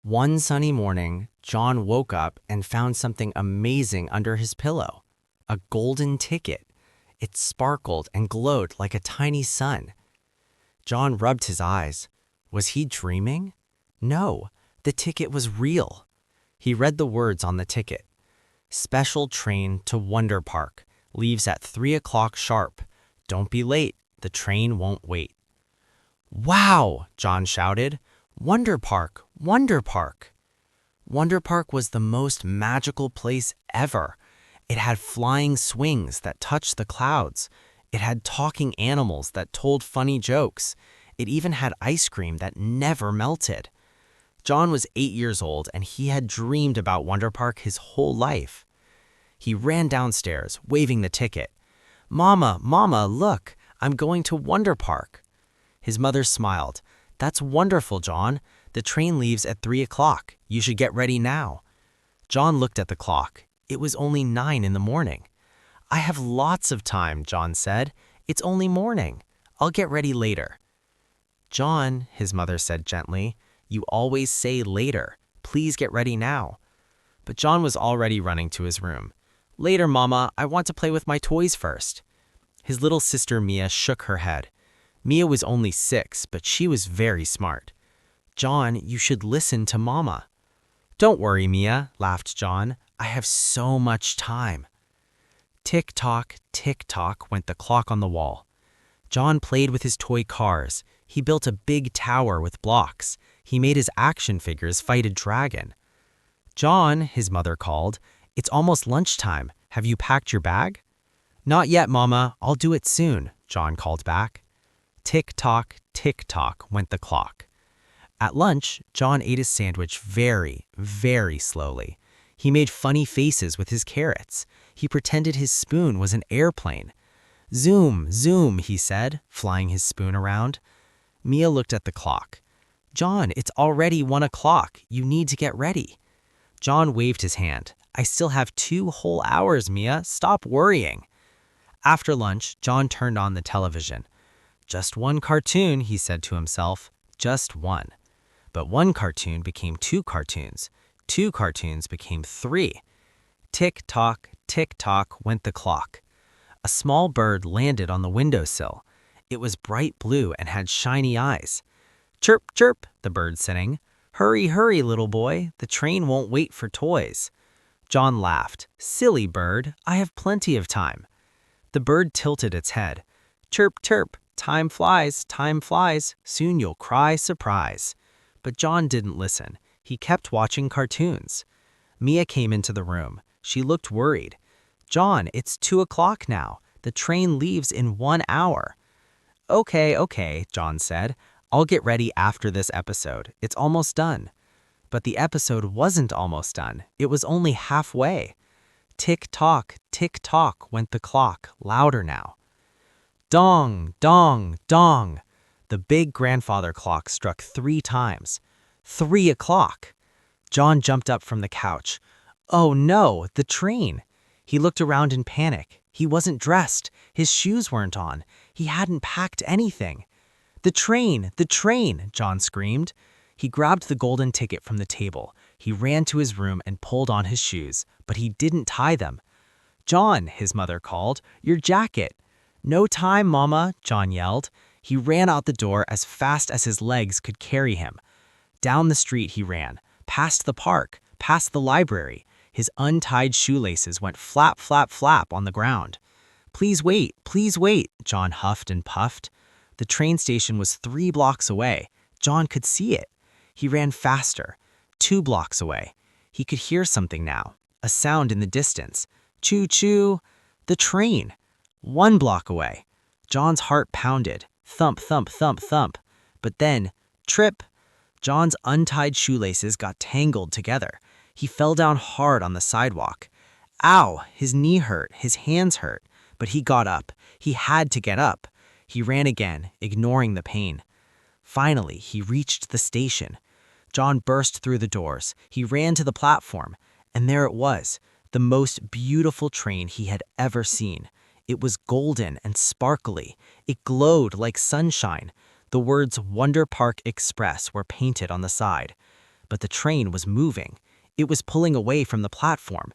One sunny morning, John woke up and found something amazing under his pillow. A golden ticket. It sparkled and glowed like a tiny sun. John rubbed his eyes. Was he dreaming? No, the ticket was real. He read the words on the ticket. Special train to Wonder Park. Leaves at 3 o'clock sharp. Don't be late. The train won't wait. Wow, John shouted. Wonder Park, Wonder Park. Wonder Park was the most magical place ever. It had flying swings that touched the clouds. It had talking animals that told funny jokes. It even had ice cream that never melted. John was 8 years old and he had dreamed about Wonder Park his whole life. He ran downstairs, waving the ticket. Mama, Mama, look, I'm going to Wonder Park. His mother smiled. That's wonderful, John. The train leaves at 3 o'clock. You should get ready now. John looked at the clock. It was only 9 in the morning. I have lots of time, John said. It's only morning. I'll get ready later. John, his mother said gently, you always say later. Please get ready now. But John was already running to his room. Later, Mama, I want to play with my toys first. His little sister Mia shook her head. Mia was only 6, but she was very smart. John, you should listen to Mama. Don't worry, Mia, laughed John. I have so much time. Tick-tock, tick-tock went the clock on the wall. John played with his toy cars. He built a big tower with blocks. He made his action figures fight a dragon. John, his mother called, it's almost lunchtime. Have you packed your bag? Not yet, Mama. I'll do it soon, John called back. Tick-tock, tick-tock went the clock. At lunch, John ate his sandwich very, very slowly. He made funny faces with his carrots. He pretended his spoon was an airplane. Zoom, zoom, he said, flying his spoon around. Mia looked at the clock. John, it's already 1 o'clock. You need to get ready. John waved his hand. I still have 2 whole hours, Mia. Stop worrying. After lunch, John turned on the television. Just one cartoon, he said to himself. Just one. But one cartoon became 2 cartoons. 2 cartoons became 3. Tick-tock, tick-tock went the clock. A small bird landed on the windowsill. It was bright blue and had shiny eyes. Chirp, chirp, the bird sang. Hurry, hurry, little boy. The train won't wait for toys. John laughed. Silly bird, I have plenty of time. The bird tilted its head. Chirp, chirp, time flies, soon you'll cry surprise. But John didn't listen. He kept watching cartoons. Mia came into the room. She looked worried. John, it's 2 o'clock now. The train leaves in 1 hour. Okay, John said. I'll get ready after this episode. It's almost done. But the episode wasn't almost done. It was only halfway. Tick-tock, tick-tock went the clock, louder now. Dong, dong, dong. The big grandfather clock struck 3 times. 3 o'clock. John jumped up from the couch. Oh no, the train. He looked around in panic. He wasn't dressed. His shoes weren't on. He hadn't packed anything. The train, John screamed. He grabbed the golden ticket from the table. He ran to his room and pulled on his shoes, but he didn't tie them. John, his mother called, your jacket. No time, Mama, John yelled. He ran out the door as fast as his legs could carry him. Down the street he ran, past the park, past the library. His untied shoelaces went flap, flap, flap on the ground. Please wait, John huffed and puffed. The train station was 3 blocks away. John could see it. He ran faster. 2 blocks away. He could hear something now, a sound in the distance. Choo-choo. The train. 1 block away. John's heart pounded. Thump, thump, thump, thump. But then, trip. John's untied shoelaces got tangled together. He fell down hard on the sidewalk. Ow! His knee hurt, his hands hurt. But he got up. He had to get up. He ran again, ignoring the pain. Finally, he reached the station. John burst through the doors. He ran to the platform. And there it was, the most beautiful train he had ever seen. It was golden and sparkly. It glowed like sunshine. The words Wonder Park Express were painted on the side. but the train was moving. It was pulling away from the platform.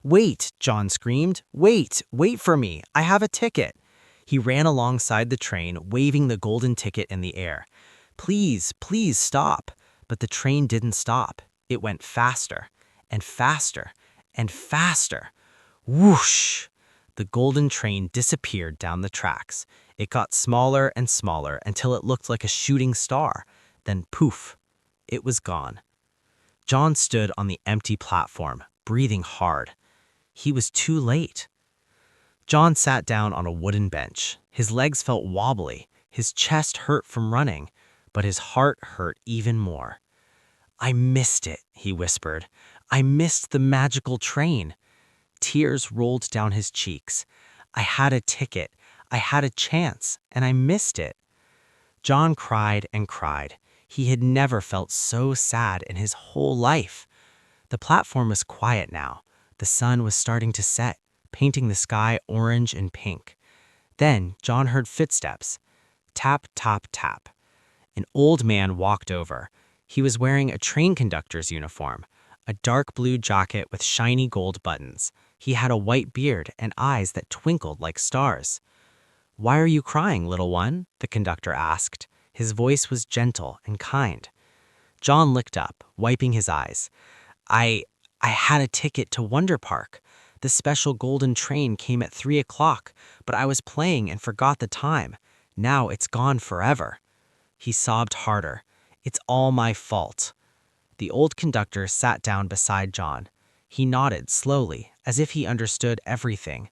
"Wait," John screamed. "Wait, wait for me. I have a ticket." He ran alongside the train, waving the golden ticket in the air. "Please, please stop." But the train didn't stop. It went faster and faster and faster. Whoosh! The golden train disappeared down the tracks. It got smaller and smaller until it looked like a shooting star. Then poof, it was gone. John stood on the empty platform, breathing hard. He was too late. John sat down on a wooden bench. His legs felt wobbly. His chest hurt from running, but his heart hurt even more. "I missed it," he whispered. "I missed the magical train." Tears rolled down his cheeks. "I had a ticket. I had a chance, and I missed it." John cried and cried. He had never felt so sad in his whole life. The platform was quiet now. The sun was starting to set, painting the sky orange and pink. Then John heard footsteps. Tap, tap, tap. An old man walked over. He was wearing a train conductor's uniform, a dark blue jacket with shiny gold buttons. He had a white beard and eyes that twinkled like stars. "Why are you crying, little one?" the conductor asked. His voice was gentle and kind. John looked up, wiping his eyes. I had a ticket to Wonder Park. The special golden train came at 3 o'clock, but I was playing and forgot the time. Now it's gone forever." He sobbed harder. "It's all my fault." The old conductor sat down beside John. He nodded slowly, as if he understood everything.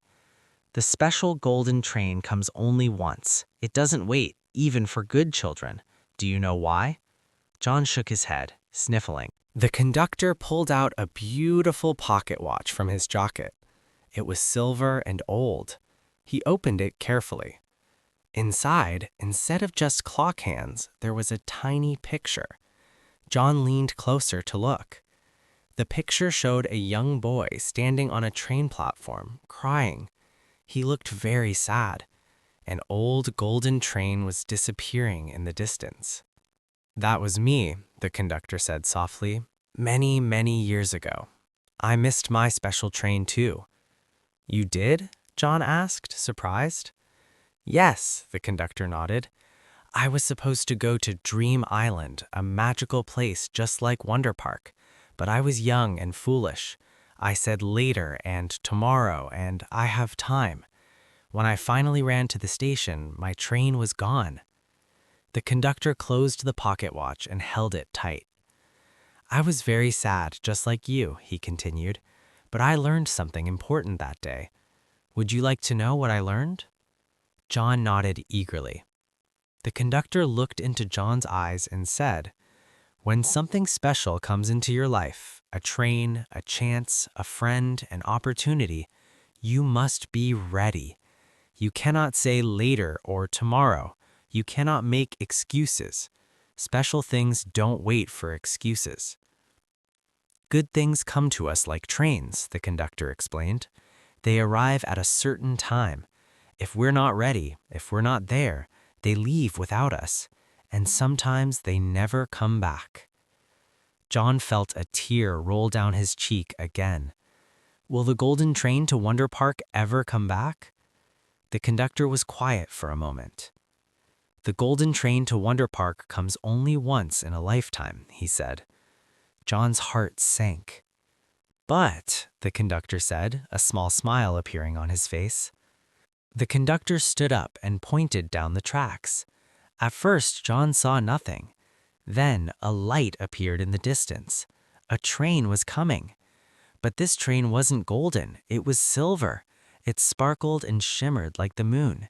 "The special golden train comes only once. It doesn't wait, even for good children. Do you know why?" John shook his head, sniffling. The conductor pulled out a beautiful pocket watch from his jacket. It was silver and old. He opened it carefully. Inside, instead of just clock hands, there was a tiny picture. John leaned closer to look. The picture showed a young boy standing on a train platform, crying. He looked very sad. An old golden train was disappearing in the distance. "That was me," the conductor said softly. "Many, many years ago. I missed my special train too." "You did?" John asked, surprised. "Yes," the conductor nodded. "I was supposed to go to Dream Island, a magical place just like Wonder Park. But I was young and foolish. I said later and tomorrow and I have time. When I finally ran to the station, my train was gone." The conductor closed the pocket watch and held it tight. "I was very sad, just like you," he continued, "but I learned something important that day. Would you like to know what I learned?" John nodded eagerly. The conductor looked into John's eyes and said, "When something special comes into your life, a train, a chance, a friend, an opportunity, you must be ready. You cannot say later or tomorrow. You cannot make excuses. Special things don't wait for excuses." "Good things come to us like trains," the conductor explained. "They arrive at a certain time. If we're not ready, if we're not there, they leave without us, and sometimes they never come back." John felt a tear roll down his cheek again. "Will the golden train to Wonder Park ever come back?" The conductor was quiet for a moment. "The golden train to Wonder Park comes only once in a lifetime," he said. John's heart sank. "But," the conductor said, a small smile appearing on his face. The conductor stood up and pointed down the tracks. At first, John saw nothing. Then a light appeared in the distance. A train was coming. But this train wasn't golden, it was silver. It sparkled and shimmered like the moon.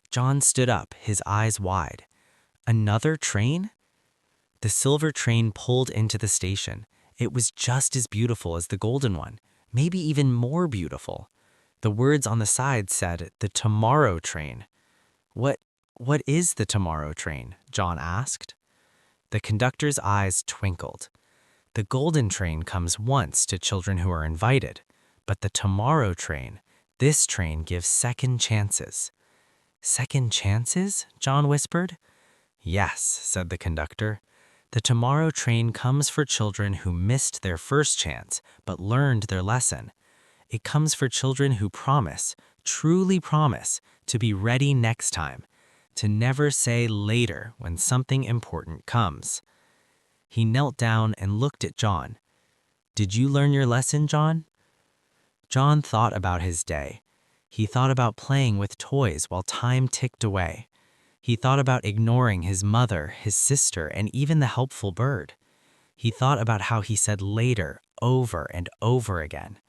John stood up, his eyes wide. Another train? The silver train pulled into the station. It was just as beautiful as the golden one, maybe even more beautiful. The words on the side said, "The Tomorrow Train." What is the tomorrow train?" John asked. The conductor's eyes twinkled. "The golden train comes once to children who are invited, but the tomorrow train, this train gives second chances." "Second chances?" John whispered. "Yes," said the conductor. The tomorrow train comes for children who missed their first chance but learned their lesson. It comes for children who promise, truly promise, to be ready next time, to never say later when something important comes. He knelt down and looked at John. "Did you learn your lesson, John?" John thought about his day. He thought about playing with toys while time ticked away. He thought about ignoring his mother, his sister, and even the helpful bird. He thought about how he said later over and over again.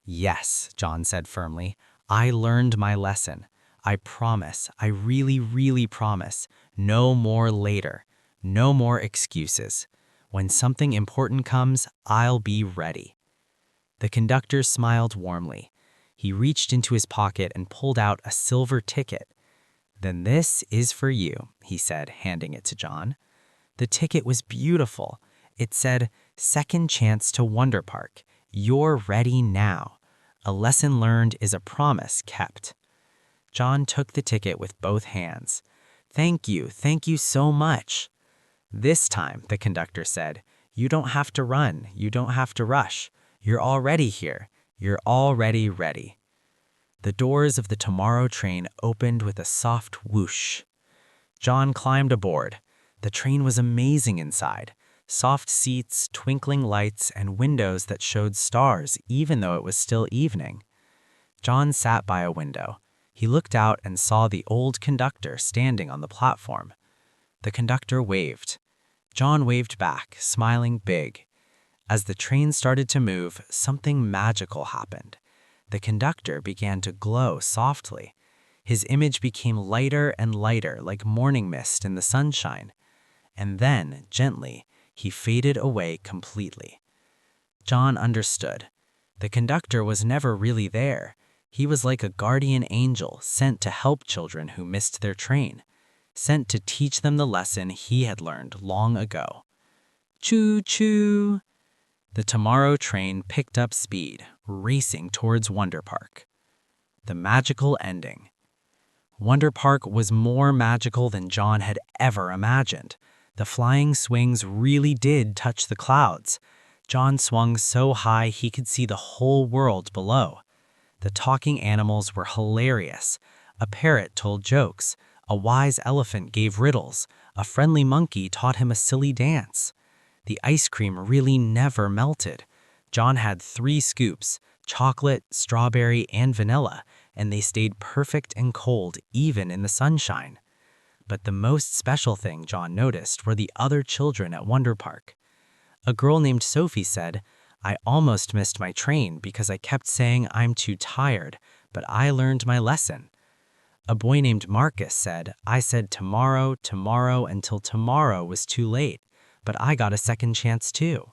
"Yes," John said firmly, "I learned my lesson. I promise, I really, really promise. No more later. No more excuses. When something important comes, I'll be ready." The conductor smiled warmly. He reached into his pocket and pulled out a silver ticket. "Then this is for you," he said, handing it to John. The ticket was beautiful. It said, "Second chance to Wonder Park. You're ready now. A lesson learned is a promise kept." John took the ticket with both hands. Thank you so much." "This time," the conductor said, "you don't have to run, you don't have to rush. You're already here. You're already ready." The doors of the tomorrow train opened with a soft whoosh. John climbed aboard. The train was amazing inside. Soft seats, twinkling lights, and windows that showed stars even though it was still evening. John sat by a window. He looked out and saw the old conductor standing on the platform. The conductor waved. John waved back, smiling big. As the train started to move, something magical happened. The conductor began to glow softly. His image became lighter and lighter, like morning mist in the sunshine. And then, gently, he faded away completely. John understood. The conductor was never really there. He was like a guardian angel sent to help children who missed their train, sent to teach them the lesson he had learned long ago. Choo-choo! The tomorrow train picked up speed, racing towards Wonder Park. The magical ending. Wonder Park was more magical than John had ever imagined. The flying swings really did touch the clouds. John swung so high he could see the whole world below. The talking animals were hilarious. A parrot told jokes. A wise elephant gave riddles. A friendly monkey taught him a silly dance. The ice cream really never melted. John had 3 scoops, chocolate, strawberry, and vanilla, and they stayed perfect and cold even in the sunshine. But the most special thing John noticed were the other children at Wonder Park. A girl named Sophie said, "I almost missed my train because I kept saying I'm too tired, but I learned my lesson." A boy named Marcus said, "I said tomorrow, tomorrow until tomorrow was too late, but I got a second chance too."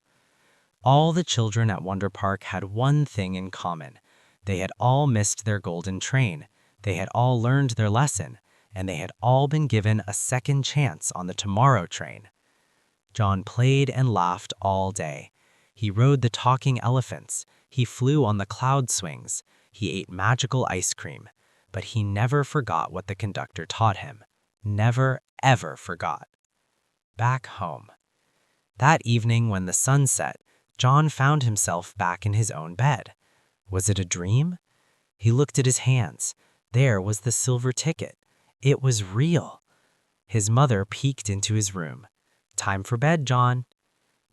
All the children at Wonder Park had one thing in common. They had all missed their golden train. They had all learned their lesson, and they had all been given a second chance on the tomorrow train. John played and laughed all day. He rode the talking elephants. He flew on the cloud swings. He ate magical ice cream. But he never forgot what the conductor taught him. Never, ever forgot. Back home. That evening when the sun set, John found himself back in his own bed. Was it a dream? He looked at his hands. There was the silver ticket. It was real. His mother peeked into his room. "Time for bed, John."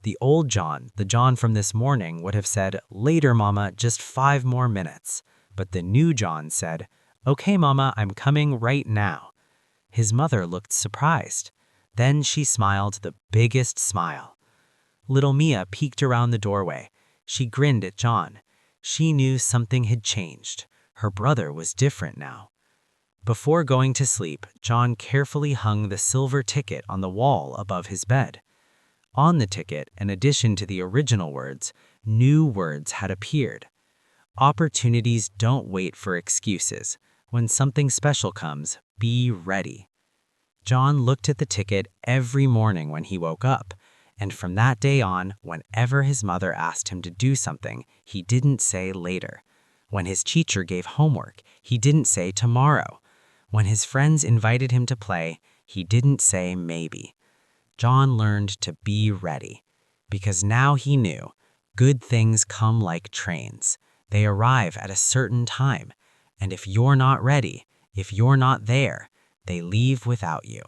The old John, the John from this morning, would have said, "Later, Mama, just 5 more minutes." But the new John said, "Okay, Mama, I'm coming right now." His mother looked surprised. Then she smiled the biggest smile. Little Mia peeked around the doorway. She grinned at John. She knew something had changed. Her brother was different now. Before going to sleep, John carefully hung the silver ticket on the wall above his bed. On the ticket, in addition to the original words, new words had appeared. Opportunities don't wait for excuses. When something special comes, be ready. John looked at the ticket every morning when he woke up, and from that day on, whenever his mother asked him to do something, he didn't say later. When his teacher gave homework, he didn't say tomorrow. When his friends invited him to play, he didn't say maybe. John learned to be ready, because now he knew good things come like trains. They arrive at a certain time, and if you're not ready, if you're not there, they leave without you.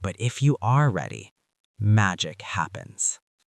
But if you are ready, magic happens.